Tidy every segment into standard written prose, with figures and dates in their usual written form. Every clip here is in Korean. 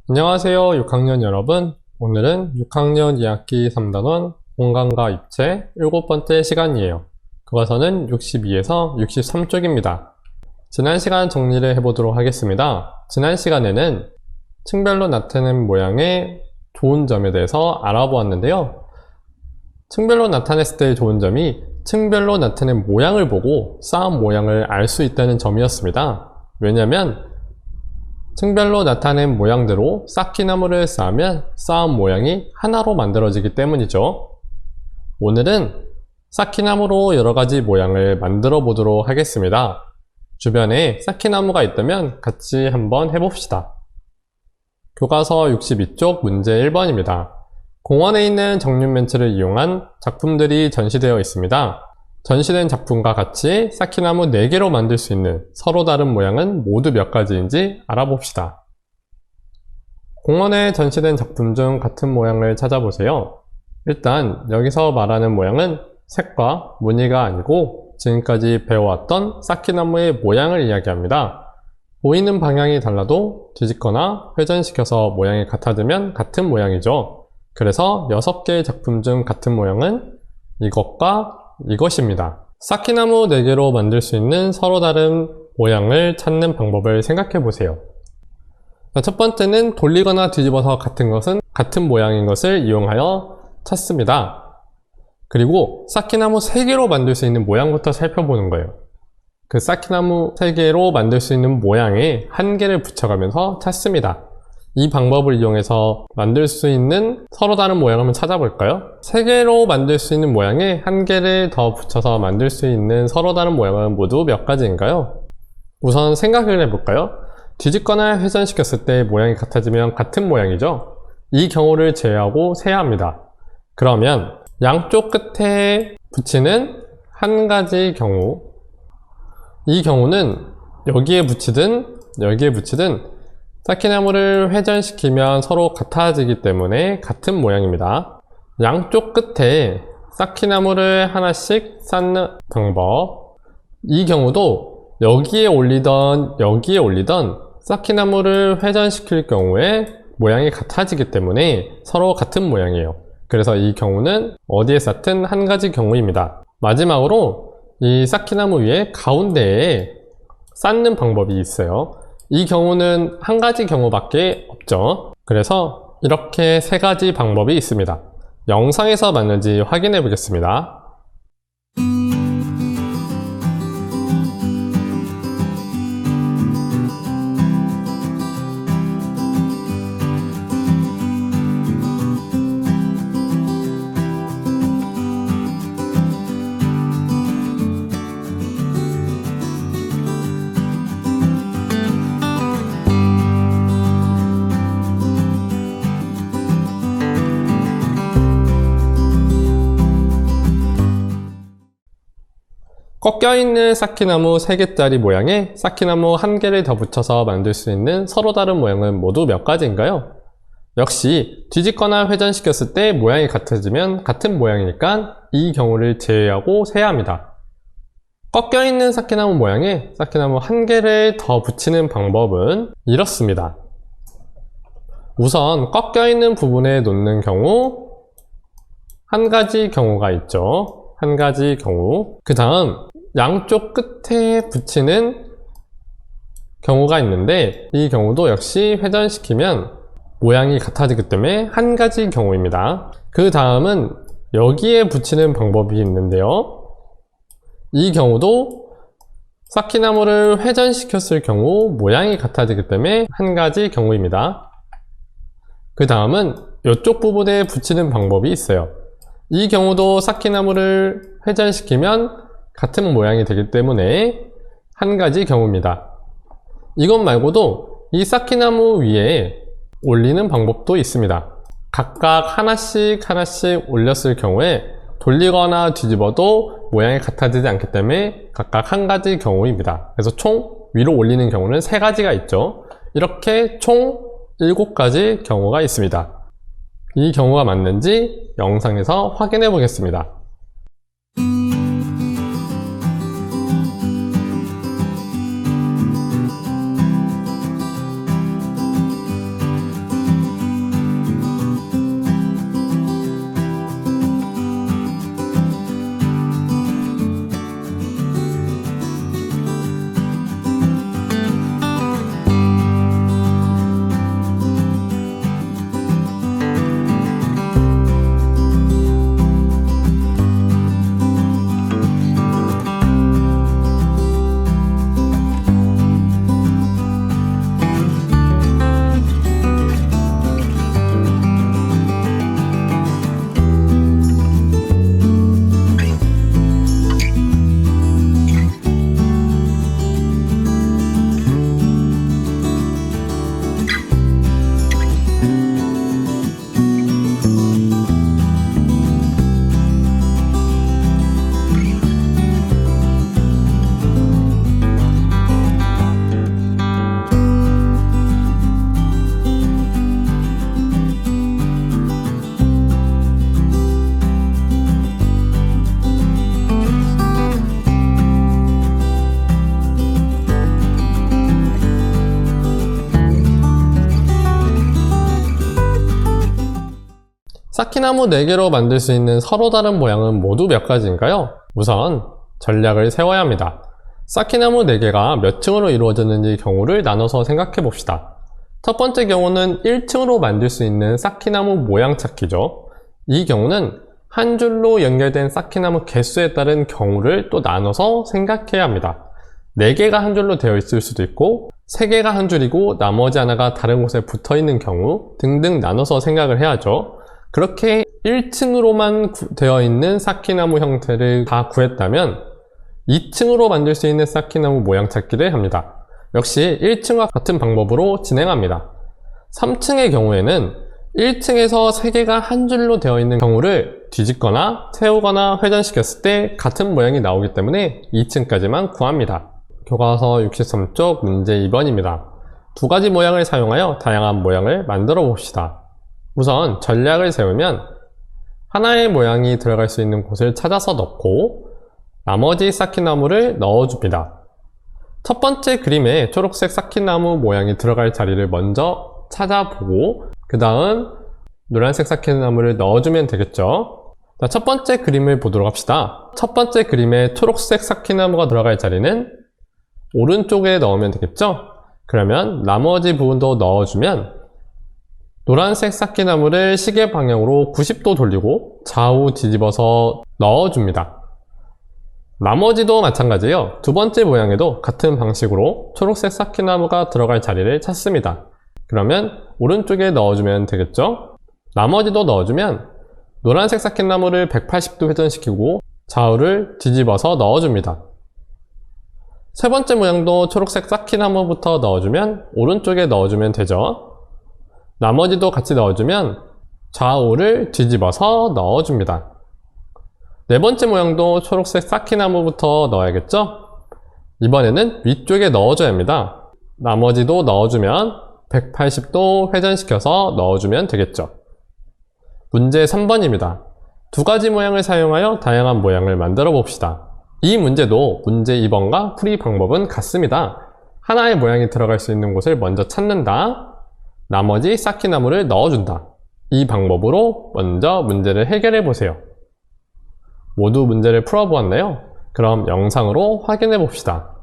안녕하세요 6학년 여러분. 오늘은 6학년 2학기 3단원 공간과 입체 7번째 시간이에요. 교과서는 62에서 63쪽입니다. 지난 시간 정리를 해보도록 하겠습니다. 지난 시간에는 층별로 나타낸 모양의 좋은 점에 대해서 알아보았는데요. 층별로 나타냈을 때의 좋은 점이 층별로 나타낸 모양을 보고 쌓은 모양을 알 수 있다는 점이었습니다. 왜냐하면 층별로 나타낸 모양대로 쌓기나무를 쌓으면 쌓은 모양이 하나로 만들어지기 때문이죠. 오늘은 쌓기나무로 여러가지 모양을 만들어 보도록 하겠습니다. 주변에 쌓기나무가 있다면 같이 한번 해봅시다. 교과서 62쪽 문제 1번입니다. 공원에 있는 정육면체를 이용한 작품들이 전시되어 있습니다. 전시된 작품과 같이 쌓기나무 4개로 만들 수 있는 서로 다른 모양은 모두 몇 가지인지 알아봅시다. 공원에 전시된 작품 중 같은 모양을 찾아보세요. 일단 여기서 말하는 모양은 색과 무늬가 아니고 지금까지 배워왔던 쌓기나무의 모양을 이야기합니다. 보이는 방향이 달라도 뒤집거나 회전시켜서 모양이 같아지면 같은 모양이죠. 그래서 6개의 작품 중 같은 모양은 이것과 이것입니다. 쌓기나무 4개로 만들 수 있는 서로 다른 모양을 찾는 방법을 생각해 보세요. 첫 번째는 돌리거나 뒤집어서 같은 것은 같은 모양인 것을 이용하여 찾습니다. 그리고 쌓기나무 3개로 만들 수 있는 모양부터 살펴보는 거예요. 그 쌓기나무 3개로 만들 수 있는 모양에 1개를 붙여가면서 찾습니다. 이 방법을 이용해서 만들 수 있는 서로 다른 모양을 한번 찾아볼까요? 3개로 만들 수 있는 모양에 1개를 더 붙여서 만들 수 있는 서로 다른 모양은 모두 몇 가지인가요? 우선 생각을 해볼까요? 뒤집거나 회전시켰을 때 모양이 같아지면 같은 모양이죠? 이 경우를 제외하고 세야 합니다. 그러면 양쪽 끝에 붙이는 1가지 경우, 이 경우는 여기에 붙이든 쌓기나무를 회전시키면 서로 같아지기 때문에 같은 모양입니다. 양쪽 끝에 쌓기나무를 하나씩 쌓는 방법, 이 경우도 여기에 올리던 쌓기나무를 회전시킬 경우에 모양이 같아지기 때문에 서로 같은 모양이에요. 그래서 이 경우는 어디에 쌓든 1가지 경우입니다. 마지막으로 이 쌓기나무 위에 가운데에 쌓는 방법이 있어요. 이 경우는 1가지 경우밖에 없죠. 그래서 이렇게 3가지 방법이 있습니다. 영상에서 맞는지 확인해 보겠습니다. 꺾여있는 쌓기나무 3개짜리 모양에 쌓기나무 1개를 더 붙여서 만들 수 있는 서로 다른 모양은 모두 몇 가지인가요? 역시 뒤집거나 회전시켰을 때 모양이 같아지면 같은 모양이니까 이 경우를 제외하고 세야 합니다. 꺾여있는 쌓기나무 모양에 쌓기나무 1개를 더 붙이는 방법은 이렇습니다. 우선 꺾여있는 부분에 놓는 경우 1가지 경우가 있죠. 1가지 경우. 그 다음 양쪽 끝에 붙이는 경우가 있는데 이 경우도 역시 회전시키면 모양이 같아지기 때문에 1가지 경우입니다. 그 다음은 여기에 붙이는 방법이 있는데요. 이 경우도 쌓기나무를 회전시켰을 경우 모양이 같아지기 때문에 1가지 경우입니다. 그 다음은 이쪽 부분에 붙이는 방법이 있어요. 이 경우도 쌓기나무를 회전시키면 같은 모양이 되기 때문에 1가지 경우입니다. 이것 말고도 이 쌓기나무 위에 올리는 방법도 있습니다. 각각 하나씩 올렸을 경우에 돌리거나 뒤집어도 모양이 같아지지 않기 때문에 각각 1가지 경우입니다. 그래서 총 위로 올리는 경우는 3가지가 있죠. 이렇게 총 7가지 경우가 있습니다. 이 경우가 맞는지 영상에서 확인해 보겠습니다. 쌓기나무 4개로 만들 수 있는 서로 다른 모양은 모두 몇 가지인가요? 우선 전략을 세워야 합니다. 쌓기나무 4개가 몇 층으로 이루어졌는지 경우를 나눠서 생각해 봅시다. 첫 번째 경우는 1층으로 만들 수 있는 쌓기나무 모양 찾기죠. 이 경우는 한 줄로 연결된 쌓기나무 개수에 따른 경우를 또 나눠서 생각해야 합니다. 4개가 한 줄로 되어 있을 수도 있고 3개가 한 줄이고 나머지 하나가 다른 곳에 붙어 있는 경우 등등 나눠서 생각을 해야죠. 그렇게 1층으로만 되어 있는 쌓기나무 형태를 다 구했다면 2층으로 만들 수 있는 쌓기나무 모양 찾기를 합니다. 역시 1층과 같은 방법으로 진행합니다. 3층의 경우에는 1층에서 3개가 한 줄로 되어 있는 경우를 뒤집거나 세우거나 회전시켰을 때 같은 모양이 나오기 때문에 2층까지만 구합니다. 교과서 63쪽 문제 2번입니다. 두 가지 모양을 사용하여 다양한 모양을 만들어 봅시다. 우선 전략을 세우면 하나의 모양이 들어갈 수 있는 곳을 찾아서 넣고 나머지 쌓기나무를 넣어줍니다. 첫 번째 그림에 초록색 쌓기나무 모양이 들어갈 자리를 먼저 찾아보고 그 다음 노란색 쌓기나무를 넣어주면 되겠죠. 자, 첫 번째 그림을 보도록 합시다. 첫 번째 그림에 초록색 쌓기나무가 들어갈 자리는 오른쪽에 넣으면 되겠죠. 그러면 나머지 부분도 넣어주면 노란색 쌓기나무를 시계 방향으로 90도 돌리고 좌우 뒤집어서 넣어줍니다. 나머지도 마찬가지예요. 두 번째 모양에도 같은 방식으로 초록색 쌓기나무가 들어갈 자리를 찾습니다. 그러면 오른쪽에 넣어주면 되겠죠. 나머지도 넣어주면 노란색 쌓기나무를 180도 회전시키고 좌우를 뒤집어서 넣어줍니다. 세 번째 모양도 초록색 쌓기나무부터 넣어주면 오른쪽에 넣어주면 되죠. 나머지도 같이 넣어주면 좌우를 뒤집어서 넣어줍니다. 네 번째 모양도 초록색 쌓기나무부터 넣어야겠죠? 이번에는 위쪽에 넣어줘야 합니다. 나머지도 넣어주면 180도 회전시켜서 넣어주면 되겠죠. 문제 3번입니다. 두 가지 모양을 사용하여 다양한 모양을 만들어 봅시다. 이 문제도 문제 2번과 풀이 방법은 같습니다. 하나의 모양이 들어갈 수 있는 곳을 먼저 찾는다. 나머지 쌓기나무를 넣어준다. 이 방법으로 먼저 문제를 해결해 보세요. 모두 문제를 풀어보았나요? 그럼 영상으로 확인해 봅시다.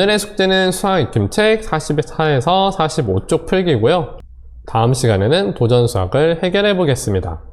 오늘의 숙제는 수학 익힘책 44에서 45쪽 풀기고요. 다음 시간에는 도전 수학을 해결해 보겠습니다.